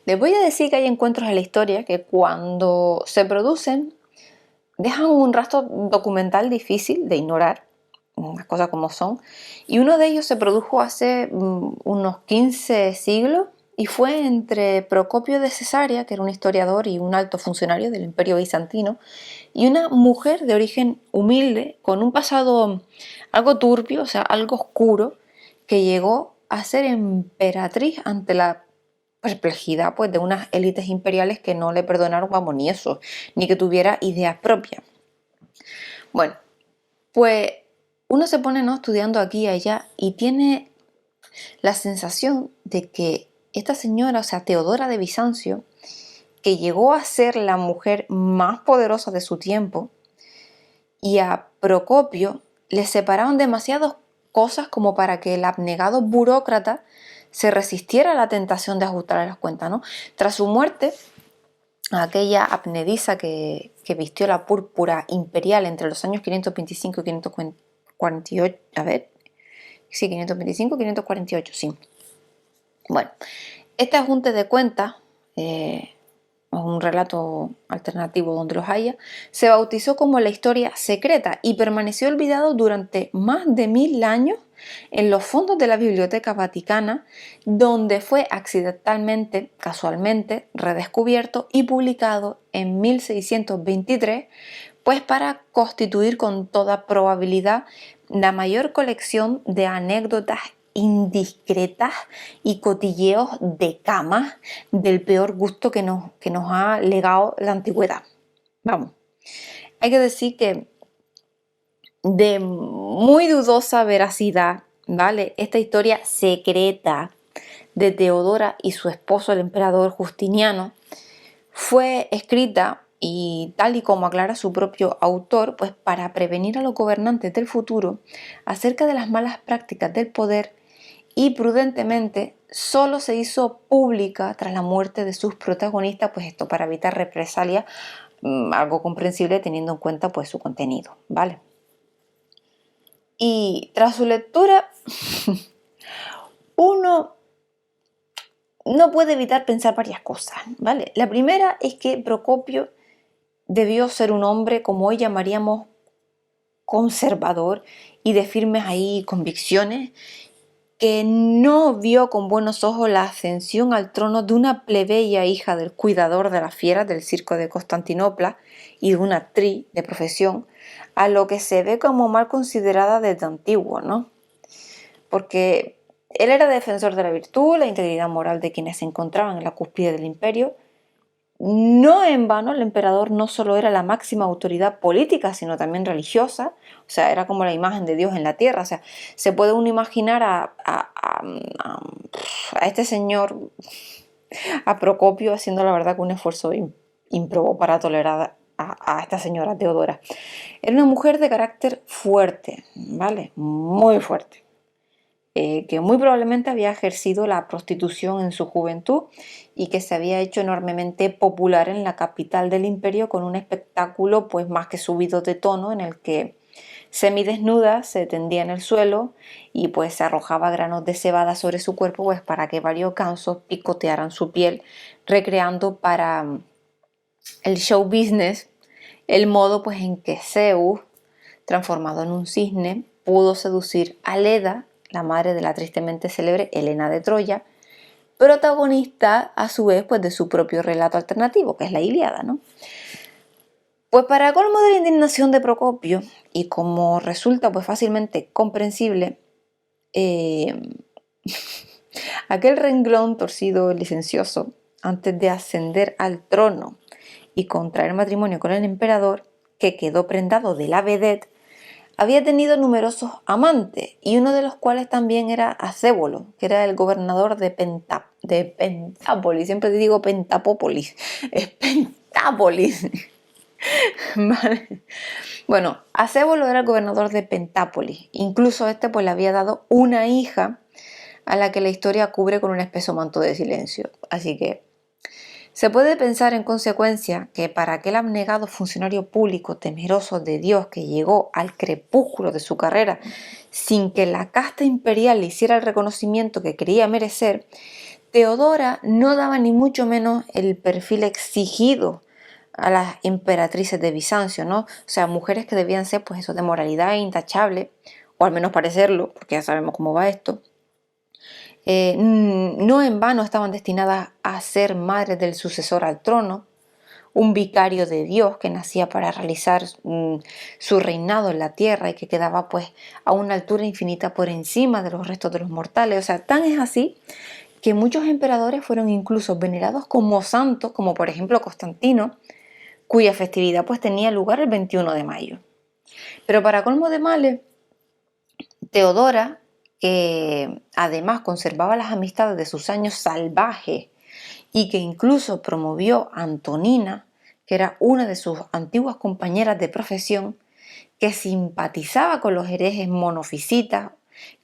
Les voy a decir que hay encuentros en la historia que cuando se producen dejan un rastro documental difícil de ignorar, las cosas como son, y uno de ellos se produjo hace unos 15 siglos y fue entre Procopio de Cesarea, que era un historiador y un alto funcionario del Imperio Bizantino, y una mujer de origen humilde con un pasado algo turbio, o sea, algo oscuro, que llegó a ser emperatriz ante la perplejidad pues de unas élites imperiales que no le perdonaron, vamos, ni eso, ni que tuviera ideas propias. Bueno, pues uno se pone, ¿no?, estudiando aquí y allá y tiene la sensación de que esta señora, o sea, Teodora de Bizancio, que llegó a ser la mujer más poderosa de su tiempo, y a Procopio le separaban demasiadas cosas como para que el abnegado burócrata se resistiera a la tentación de ajustar las cuentas, ¿no? Tras su muerte, aquella abnedisa que vistió la púrpura imperial entre los años 525 y 548, a ver, sí, 525 y 548, sí. Bueno, este ajuste de cuentas, un relato alternativo donde los haya, se bautizó como la historia secreta y permaneció olvidado durante más de 1000 años en los fondos de la Biblioteca Vaticana, donde fue accidentalmente, casualmente, redescubierto y publicado en 1623, pues para constituir con toda probabilidad la mayor colección de anécdotas indiscretas y cotilleos de camas del peor gusto que nos ha legado la antigüedad. Vamos, hay que decir que de muy dudosa veracidad, ¿vale?, esta historia secreta de Teodora y su esposo, el emperador Justiniano, fue escrita, y tal y como aclara su propio autor, pues para prevenir a los gobernantes del futuro acerca de las malas prácticas del poder, y prudentemente solo se hizo pública tras la muerte de sus protagonistas, pues esto para evitar represalias, algo comprensible teniendo en cuenta pues su contenido, ¿vale? Y tras su lectura uno no puede evitar pensar varias cosas, ¿vale? La primera es que Procopio debió ser un hombre, como hoy llamaríamos, conservador y de firmes ahí convicciones, que no vio con buenos ojos la ascensión al trono de una plebeya hija del cuidador de las fieras del circo de Constantinopla y de una actriz de profesión, a lo que se ve como mal considerada desde antiguo, ¿no? Porque él era defensor de la virtud, la integridad moral de quienes se encontraban en la cúspide del imperio. No en vano, el emperador no solo era la máxima autoridad política, sino también religiosa, o sea, era como la imagen de Dios en la tierra. O sea, se puede uno imaginar a este señor, a Procopio, haciendo la verdad que un esfuerzo ímprobo para tolerar a esta señora Teodora. Era una mujer de carácter fuerte, ¿vale? Muy fuerte. Que muy probablemente había ejercido la prostitución en su juventud y que se había hecho enormemente popular en la capital del imperio con un espectáculo pues más que subido de tono, en el que semidesnuda se tendía en el suelo y pues se arrojaba granos de cebada sobre su cuerpo, pues para que varios gansos picotearan su piel, recreando para el show business el modo pues en que Zeus, transformado en un cisne, pudo seducir a Leda, la madre de la tristemente célebre Helena de Troya, protagonista a su vez pues de su propio relato alternativo, que es la Ilíada, ¿no? Pues para colmo de la indignación de Procopio, y como resulta pues fácilmente comprensible, aquel renglón torcido y licencioso, antes de ascender al trono y contraer matrimonio con el emperador, que quedó prendado de la vedette, había tenido numerosos amantes, y uno de los cuales también era Acébolo, que era el gobernador de Pentápolis. Siempre te digo Pentapópolis, es Pentápolis. Vale. Bueno, Acébolo era el gobernador de Pentápolis. Incluso este pues le había dado una hija a la que la historia cubre con un espeso manto de silencio. Así que se puede pensar en consecuencia que para aquel abnegado funcionario público temeroso de Dios, que llegó al crepúsculo de su carrera sin que la casta imperial le hiciera el reconocimiento que creía merecer, Teodora no daba ni mucho menos el perfil exigido a las emperatrices de Bizancio, ¿no? O sea, mujeres que debían ser, pues eso, de moralidad intachable, o al menos parecerlo, porque ya sabemos cómo va esto. No en vano estaban destinadas a ser madres del sucesor al trono, un vicario de Dios que nacía para realizar su reinado en la tierra y que quedaba pues a una altura infinita por encima de los restos de los mortales. O sea, tan es así que muchos emperadores fueron incluso venerados como santos, como por ejemplo Constantino, cuya festividad pues tenía lugar el 21 de mayo. Pero para colmo de males, Teodora, que además conservaba las amistades de sus años salvajes y que incluso promovió a Antonina, que era una de sus antiguas compañeras de profesión, que simpatizaba con los herejes monofisitas,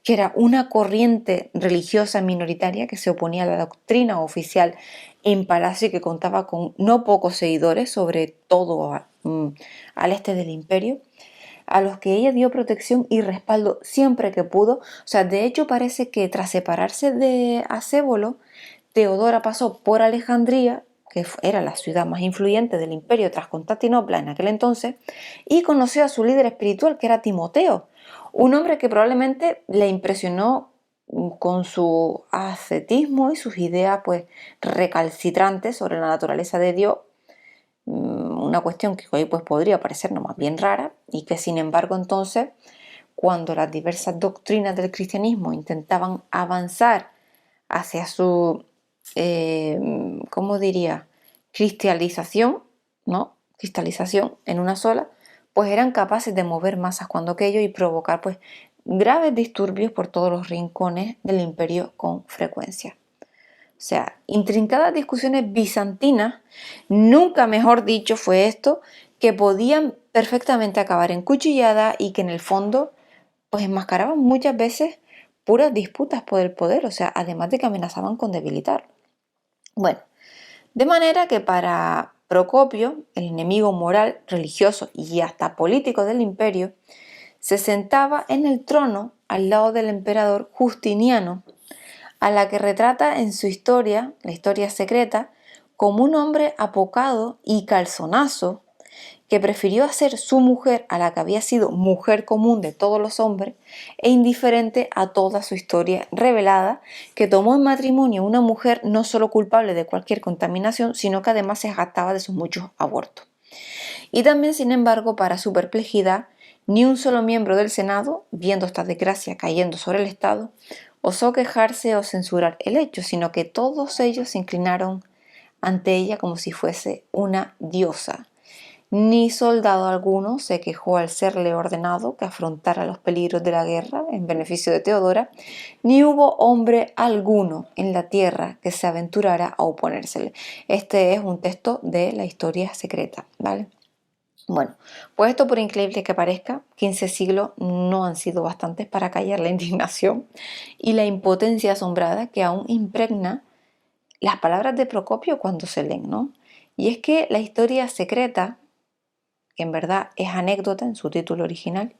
que era una corriente religiosa minoritaria que se oponía a la doctrina oficial en Palacio y que contaba con no pocos seguidores, sobre todo al este del imperio, a los que ella dio protección y respaldo siempre que pudo. O sea, de hecho parece que tras separarse de Acébolo, Teodora pasó por Alejandría, que era la ciudad más influyente del imperio tras Constantinopla en aquel entonces, y conoció a su líder espiritual, que era Timoteo, un hombre que probablemente le impresionó con su ascetismo y sus ideas pues recalcitrantes sobre la naturaleza de Dios, una cuestión que hoy pues podría parecernos más bien rara y que sin embargo entonces, cuando las diversas doctrinas del cristianismo intentaban avanzar hacia su, ¿cómo diría?, cristalización, ¿no? Cristalización en una sola, pues eran capaces de mover masas cuando aquello y provocar pues graves disturbios por todos los rincones del imperio con frecuencia. O sea, intrincadas discusiones bizantinas, nunca mejor dicho fue esto, que podían perfectamente acabar en cuchilladas y que en el fondo pues enmascaraban muchas veces puras disputas por el poder, o sea, además de que amenazaban con debilitar. Bueno, de manera que para Procopio, el enemigo moral, religioso y hasta político del imperio, se sentaba en el trono al lado del emperador Justiniano, a la que retrata en su historia, la historia secreta, como un hombre apocado y calzonazo que prefirió hacer su mujer a la que había sido mujer común de todos los hombres e indiferente a toda su historia revelada, que tomó en matrimonio una mujer no solo culpable de cualquier contaminación, sino que además se jactaba de sus muchos abortos. Y también, sin embargo, para su perplejidad, ni un solo miembro del Senado, viendo esta desgracia cayendo sobre el Estado, osó quejarse o censurar el hecho, sino que todos ellos se inclinaron ante ella como si fuese una diosa. Ni soldado alguno se quejó al serle ordenado que afrontara los peligros de la guerra en beneficio de Teodora, ni hubo hombre alguno en la tierra que se aventurara a oponérsele. Este es un texto de la historia secreta, ¿vale? Bueno, pues esto, por increíble que parezca, 15 siglos no han sido bastantes para callar la indignación y la impotencia asombrada que aún impregna las palabras de Procopio cuando se leen, ¿no? Y es que la historia secreta, que en verdad es anécdota en su título original,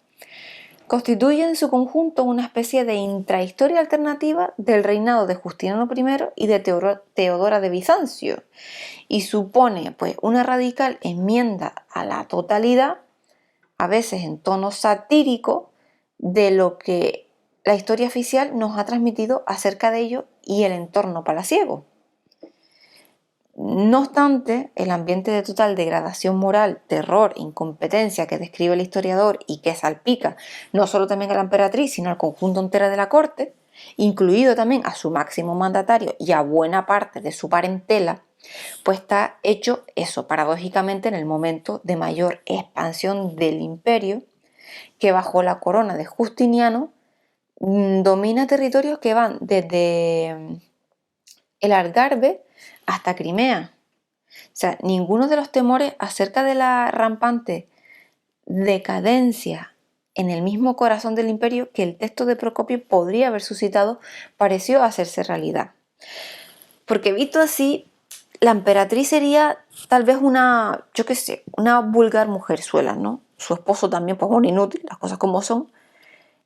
constituye en su conjunto una especie de intrahistoria alternativa del reinado de Justiniano I y de Teodora de Bizancio, y supone pues una radical enmienda a la totalidad, a veces en tono satírico, de lo que la historia oficial nos ha transmitido acerca de ello y el entorno palaciego. No obstante, el ambiente de total degradación moral, terror, incompetencia que describe el historiador y que salpica no solo también a la emperatriz, sino al conjunto entero de la corte, incluido también a su máximo mandatario y a buena parte de su parentela, pues está hecho eso, paradójicamente, en el momento de mayor expansión del imperio, que bajo la corona de Justiniano domina territorios que van desde el Algarve hasta Crimea. O sea, ninguno de los temores acerca de la rampante decadencia en el mismo corazón del imperio que el texto de Procopio podría haber suscitado pareció hacerse realidad. Porque visto así, la emperatriz sería tal vez una, yo qué sé, una vulgar mujerzuela, ¿no? Su esposo también, pues un inútil, las cosas como son.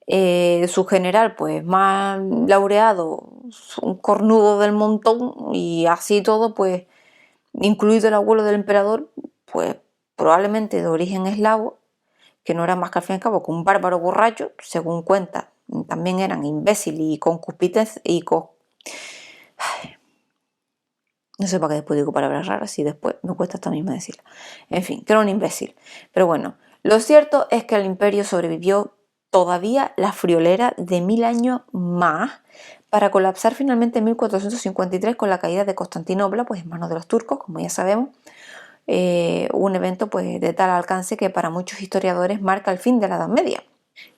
Su general, pues más laureado, un cornudo del montón y así todo, pues, incluido el abuelo del emperador, pues probablemente de origen eslavo, que no era más que al fin y al cabo que un bárbaro borracho, según cuenta, también eran imbécil y concupiscentes no sé para qué después digo palabras raras y después me cuesta hasta misma decirlas. En fin, que era un imbécil. Pero bueno, lo cierto es que el imperio sobrevivió todavía la friolera de 1000 años más para colapsar finalmente en 1453 con la caída de Constantinopla, pues en manos de los turcos, como ya sabemos. Un evento pues de tal alcance que para muchos historiadores marca el fin de la Edad Media.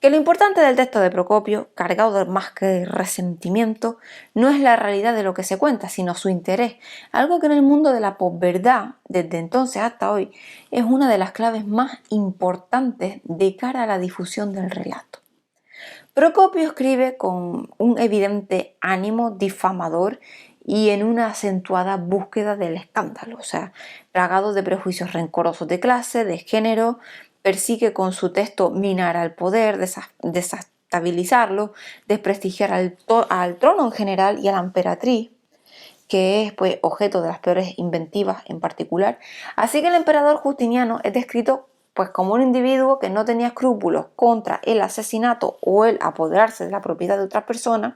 Que lo importante del texto de Procopio, cargado de más que resentimiento, no es la realidad de lo que se cuenta, sino su interés, algo que en el mundo de la posverdad, desde entonces hasta hoy, es una de las claves más importantes de cara a la difusión del relato. Procopio escribe con un evidente ánimo difamador y en una acentuada búsqueda del escándalo, o sea, plagado de prejuicios rencorosos de clase, de género, persigue con su texto minar al poder, desestabilizarlo, desprestigiar al trono en general y a la emperatriz, que es pues objeto de las peores inventivas en particular. Así que el emperador Justiniano es descrito pues como un individuo que no tenía escrúpulos contra el asesinato o el apoderarse de la propiedad de otras personas,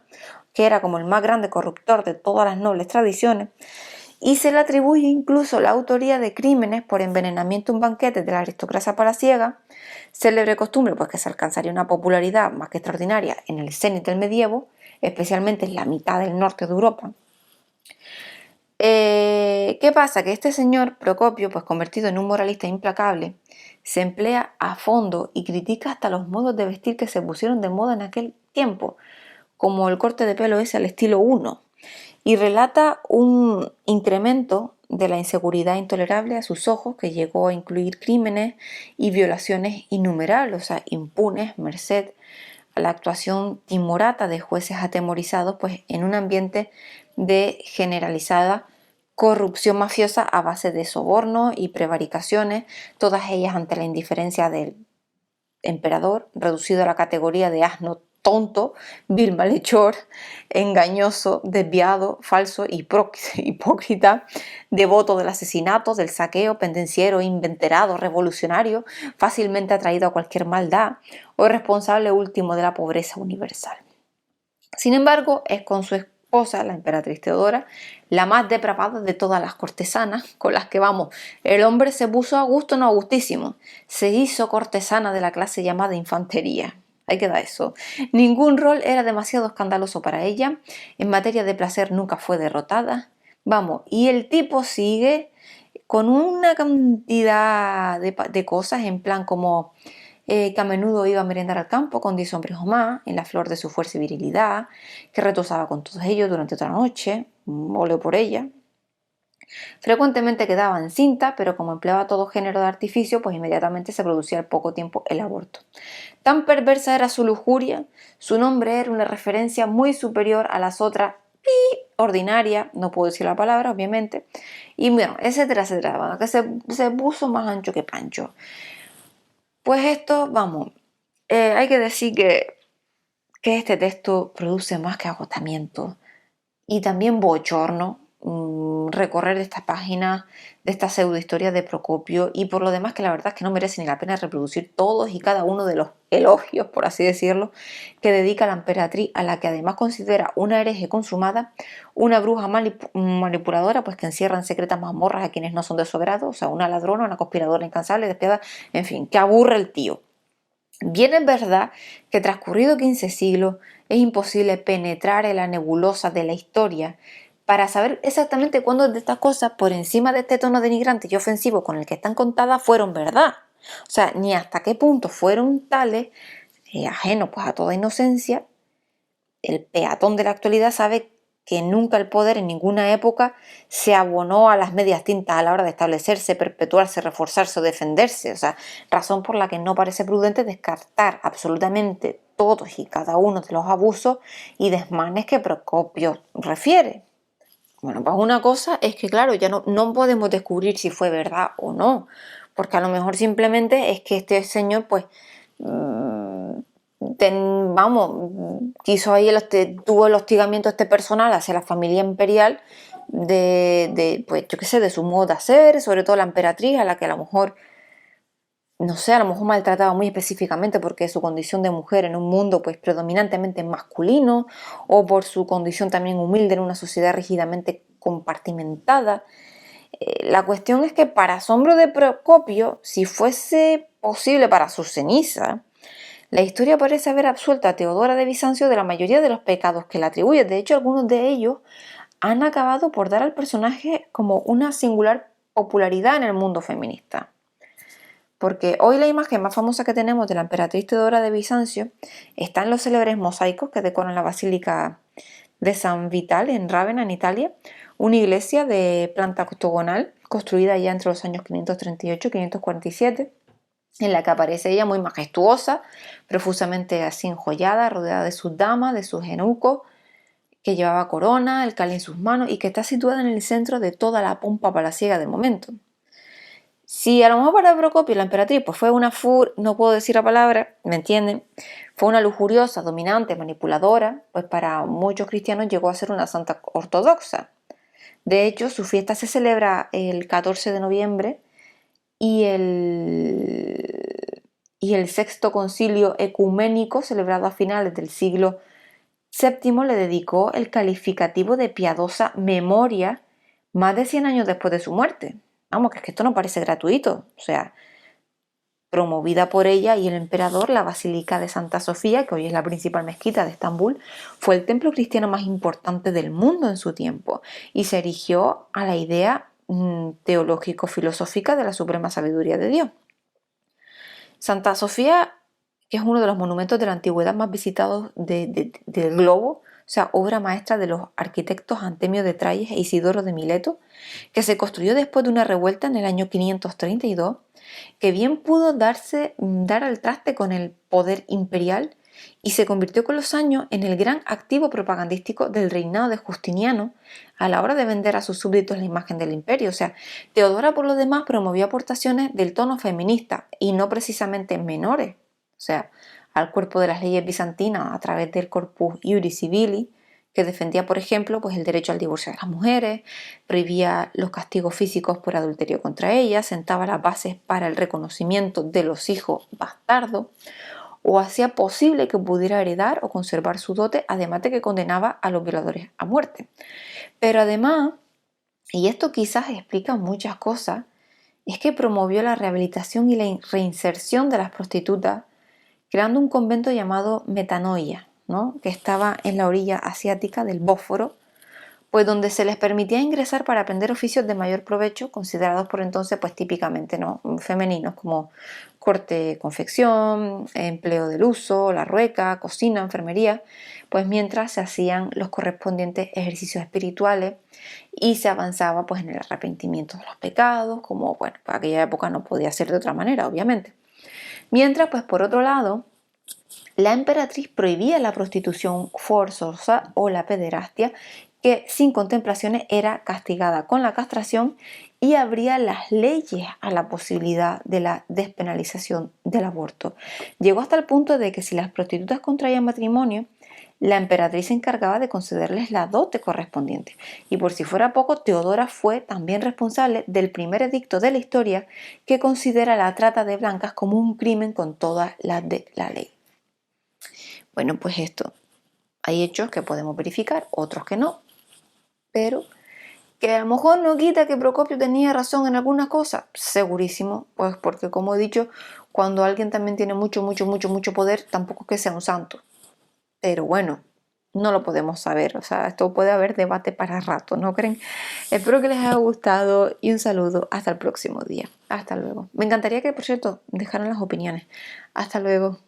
que era como el más grande corruptor de todas las nobles tradiciones, y se le atribuye incluso la autoría de crímenes por envenenamiento en banquetes de la aristocracia palaciega, célebre costumbre pues que se alcanzaría una popularidad más que extraordinaria en el cenit del medievo, especialmente en la mitad del norte de Europa. ¿Qué pasa? Que este señor Procopio, pues convertido en un moralista implacable, se emplea a fondo y critica hasta los modos de vestir que se pusieron de moda en aquel tiempo, como el corte de pelo ese al estilo 1, y relata un incremento de la inseguridad intolerable a sus ojos que llegó a incluir crímenes y violaciones innumerables, o sea, impunes, merced a la actuación timorata de jueces atemorizados, pues en un ambiente de generalizada corrupción mafiosa a base de sobornos y prevaricaciones, todas ellas ante la indiferencia del emperador, reducido a la categoría de asno tonto, vil malhechor, engañoso, desviado, falso, hipócrita, devoto del asesinato, del saqueo, pendenciero, inventerado, revolucionario, fácilmente atraído a cualquier maldad, o responsable último de la pobreza universal. Sin embargo, es con su esposa, la emperatriz Teodora, la más depravada de todas las cortesanas con las que vamos. El hombre se puso a gusto, no a gustísimo. Se hizo cortesana de la clase llamada infantería. Ahí queda eso. Ningún rol era demasiado escandaloso para ella. En materia de placer nunca fue derrotada. Vamos, y el tipo sigue con una cantidad de cosas en plan como que a menudo iba a merendar al campo con 10 hombres o más, en la flor de su fuerza y virilidad, que retosaba con todos ellos durante otra noche, óleo por ella. Frecuentemente quedaba encinta, pero como empleaba todo género de artificio, pues inmediatamente se producía al poco tiempo el aborto. Tan perversa era su lujuria, su nombre era una referencia muy superior a las otras ordinaria, no puedo decir la palabra, obviamente, y bueno, etcétera, etcétera, bueno, que se puso más ancho que pancho. Pues esto, vamos, hay que decir que este texto produce más que agotamiento y también bochorno recorrer estas páginas de esta pseudohistoria de Procopio, y por lo demás que la verdad es que no merece ni la pena reproducir todos y cada uno de los elogios, por así decirlo, que dedica la emperatriz, a la que además considera una hereje consumada, una bruja manipuladora, pues que encierra en secretas mazmorras a quienes no son de su agrado, o sea, una ladrona, una conspiradora incansable, despiadada, en fin, que aburre el tío. Bien es verdad que transcurrido 15 siglos es imposible penetrar en la nebulosa de la historia para saber exactamente cuándo de estas cosas, por encima de este tono denigrante y ofensivo con el que están contadas, fueron verdad. O sea, ni hasta qué punto fueron tales, ajenos pues a toda inocencia. El peatón de la actualidad sabe que nunca el poder en ninguna época se abonó a las medias tintas a la hora de establecerse, perpetuarse, reforzarse o defenderse. O sea, razón por la que no parece prudente descartar absolutamente todos y cada uno de los abusos y desmanes que Procopio refiere. Bueno, pues una cosa es que, claro, ya no podemos descubrir si fue verdad o no, porque a lo mejor simplemente es que este señor, pues, quiso ahí tuvo el hostigamiento este personal hacia la familia imperial pues yo qué sé, de su modo de hacer, sobre todo la emperatriz, a la que a lo mejor, no sé, a lo mejor maltrataba muy específicamente porque su condición de mujer en un mundo pues predominantemente masculino, o por su condición también humilde en una sociedad rígidamente compartimentada. La cuestión es que, para asombro de Procopio, si fuese posible para su ceniza, la historia parece haber absuelto a Teodora de Bizancio de la mayoría de los pecados que le atribuye. De hecho, algunos de ellos han acabado por dar al personaje como una singular popularidad en el mundo feminista. Porque hoy la imagen más famosa que tenemos de la emperatriz Teodora de Bizancio está en los célebres mosaicos que decoran la basílica de San Vital en Rávena, en Italia, una iglesia de planta octogonal construida ya entre los años 538 y 547, en la que aparece ella muy majestuosa, profusamente así enjollada, rodeada de sus damas, de sus eunucos, que llevaba corona, el cáliz en sus manos y que está situada en el centro de toda la pompa palaciega del momento. Si a lo mejor para Procopio la emperatriz pues fue una no puedo decir la palabra, ¿me entienden? Fue una lujuriosa, dominante, manipuladora, pues para muchos cristianos llegó a ser una santa ortodoxa. De hecho, su fiesta se celebra el 14 de noviembre y el sexto concilio ecuménico, celebrado a finales del siglo VII, le dedicó el calificativo de piadosa memoria más de 100 años después de su muerte. Vamos, que es que esto no parece gratuito. O sea, promovida por ella y el emperador, la Basílica de Santa Sofía, que hoy es la principal mezquita de Estambul, fue el templo cristiano más importante del mundo en su tiempo y se erigió a la idea teológico-filosófica de la suprema sabiduría de Dios. Santa Sofía, que es uno de los monumentos de la antigüedad más visitados del globo, o sea, obra maestra de los arquitectos Antemio de Tralles e Isidoro de Mileto, que se construyó después de una revuelta en el año 532, que bien pudo dar al traste con el poder imperial y se convirtió con los años en el gran activo propagandístico del reinado de Justiniano a la hora de vender a sus súbditos la imagen del imperio. O sea, Teodora, por lo demás, promovió aportaciones del tono feminista y no precisamente menores, o sea, al cuerpo de las leyes bizantinas a través del Corpus Iuris Civili, que defendía, por ejemplo, pues el derecho al divorcio de las mujeres, prohibía los castigos físicos por adulterio contra ellas, sentaba las bases para el reconocimiento de los hijos bastardos, o hacía posible que pudiera heredar o conservar su dote, además de que condenaba a los violadores a muerte. Pero además, y esto quizás explica muchas cosas, es que promovió la rehabilitación y la reinserción de las prostitutas, creando un convento llamado Metanoia, ¿no?, que estaba en la orilla asiática del Bósforo, pues donde se les permitía ingresar para aprender oficios de mayor provecho, considerados por entonces pues típicamente, ¿no?, femeninos, como corte, confección, empleo del uso, la rueca, cocina, enfermería, pues mientras se hacían los correspondientes ejercicios espirituales y se avanzaba pues en el arrepentimiento de los pecados, como bueno, para aquella época no podía ser de otra manera, obviamente. Mientras, pues por otro lado, la emperatriz prohibía la prostitución forzosa o la pederastia, que sin contemplaciones era castigada con la castración, y abría las leyes a la posibilidad de la despenalización del aborto. Llegó hasta el punto de que si las prostitutas contraían matrimonio, la emperatriz se encargaba de concederles la dote correspondiente. Y por si fuera poco, Teodora fue también responsable del primer edicto de la historia que considera la trata de blancas como un crimen con todas las de la ley. Bueno, pues esto, hay hechos que podemos verificar, otros que no, pero que a lo mejor no quita que Procopio tenía razón en algunas cosas, segurísimo, pues porque como he dicho, cuando alguien también tiene mucho poder, tampoco es que sea un santo. Pero bueno, no lo podemos saber, o sea, esto puede haber debate para rato, ¿no creen? Espero que les haya gustado y un saludo, hasta el próximo día. Hasta luego. Me encantaría que, por cierto, dejaran las opiniones. Hasta luego.